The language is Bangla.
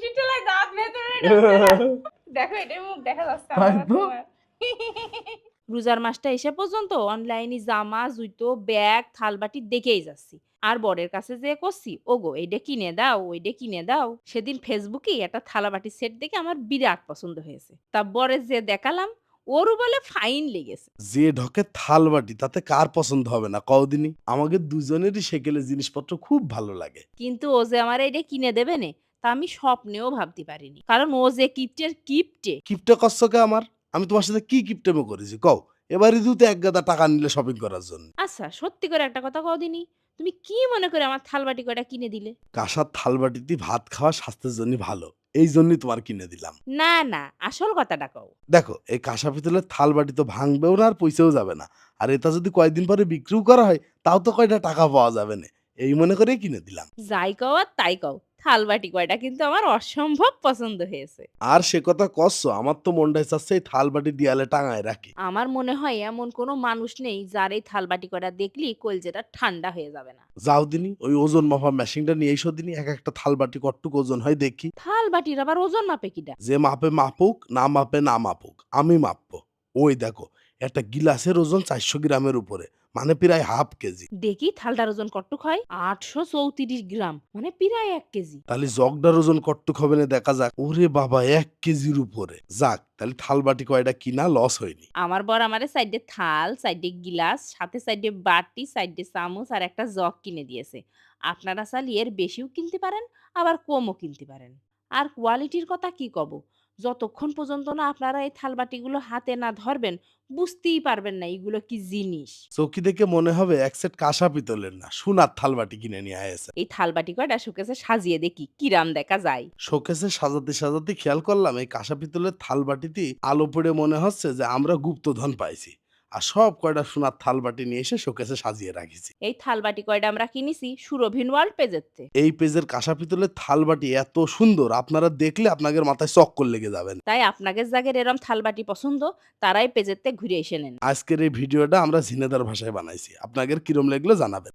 মিষ্টির ঠোলায় দাঁত ভেতরে ঢুকছে। দেখো এটার মুখ দেখা যাচ্ছে আমার তাই আর তো। তোমার। রোজার মাসটা এসে পর্যন্ত অনলাইনে জামা, জুতো, ব্যাগ, থালবাটি দেখেই যাচ্ছি। আর বরের কাছে যেয়ে করছি, ওগো এইটা কিনে দাও, ওইটা কিনে দাও। সেদিন ফেসবুকে একটা থালাবাটির সেট দেখে আমার বিরাট পছন্দ হয়েছে। তা বরের যে দেখালাম, ওরও বলে ফাইন লেগেছে। যে ঢকে থালবাটি তাতে কার পছন্দ হবে না কওদিনই? আমাদের দুজনেরই সেকেলে জিনিসপত্র খুব ভালো লাগে। কিন্তু ও যে আমার এইটা কিনে দেবে নে, তা আমি স্বপ্নেও ভাবতে পারিনি। কারণ ও যে কিপ্টের কিপ্টে। কিপটা কচ্ছকে আমার? আমি তোমার সাথে কি কিপটেমো করেছি কও? এবারই দুতে এক গাদা টাকা নিলে শপিং করার জন্য। আচ্ছা, সত্যি করে একটা কথা কও দিনি। তুমি কি মনে করে আমার থালবাটি কয়টা কিনে দিলে? কাঁসার থালবাটিতে ভাত খাওয়া স্বাস্থ্যের জন্য ভালো। এই জন্যই তোমার কিনে দিলাম। না, না, আসল কথাটা কও। দেখো এই কাঁসা পিতলের থালবাটি তো ভাঙবেও না আর পইসাও যাবে না। আর এটা যদি কয়েকদিন পরে বিক্রিও করা হয় তাও তো কয়টা টাকা পাওয়া যাবে নে। এই মনে করেই কিনে দিলাম। যাই কও আর তাই কও। থালবাটি কয়টা কিন্তু আমার অসম্ভব পছন্দ হয়েছে। আর সে কথা কচ্ছ আমার তো মনটাই চাচ্ছে এই থালবাটি দেয়ালে টাঙায় রাখি। আমার মনে হয় এমন কোনো মানুষ নেই যার এই থালবাটি কয়টা দেখলেই কলজেটা ঠান্ডা হয়ে যাবে না। যাও দিনি ওই ওজন মাপা মেশিনটা নিয়ে এসো দিনি এক একটা থালবাটি কট্টুক ওজন হয় দেখি। থালবাটির আবার ওজন মাপে কিডা? যে মাপে মাপুক না মাপে না মাপুক আমি মাপবো। ওই দেখো একটা গিলাসের ওজন 400 গ্রামের উপরে মানে প্রায় হাফ কেজি। দেখি থালটার ওজন কট্টুক হয়? ৮৩৪ গ্রাম, মানে প্রায় ১ কেজি। তাহলে জগডার ওজন কট্টুক হবে না দেখা যাক। ওরে বাবা 1 কেজির উপরে। যাক তাহলে থালবাটি কয়টা কিনা লস হয়নি। আমার বর আমারে সাইডে থাল, সাইডে গিলাস, সাথে সাইডে বাটি, সাইডে চামচ আর একটা জগ কিনে দিয়েছে। আপনারা চাইলে এর বেশিও কিনতে পারেন, আবার কমও কিনতে পারেন। আর কোয়ালিটির কথা কি কব? যতক্ষণ পর্যন্ত না আপনারা এই থালবাটিগুলো হাতে না ধরবেন, বুঝতেই পারবেন না এগুলো কি জিনিস। চৌকি দেখে মনে হবে এক সেট কাঁসা পিতলের না সোনার থালবাটি কিনে নিয়ে আয়েছে। এই থালবাটি কয়টা শোকেসে সাজিয়ে দেখি কিরাম দেখা যায়। শোকেসে সাজাতে সাজাতে খেয়াল করলাম এই কাঁসা পিতলের থালবাটিতে আলো পড়ে মনে হচ্ছে যে আমরা গুপ্তধন পাইছি। আর সব কয়টা সোনার থালবাটি নিয়ে এসে শোকেসে সাজিয়ে রাখিছি। এই থালবাটি কয়টা আমরা কিনেছি সুরভিন ওয়ার্ল্ড পেজেতে। এই পেজের কাঁসা পিতলের থালবাটি এত সুন্দর আপনারা দেখলে আপনাদের মাথায় চক্কর লেগে যাবেন। তাই আপনাদের যাদের এরম থালবাটি পছন্দ, তারাই পেজেতে ঘুরে এসে নেন। আজকের এই ভিডিওটা আমরা ঝিনেদার ভাষায় বানাইছি। আপনাদের কিরম লাগলো জানাবেন।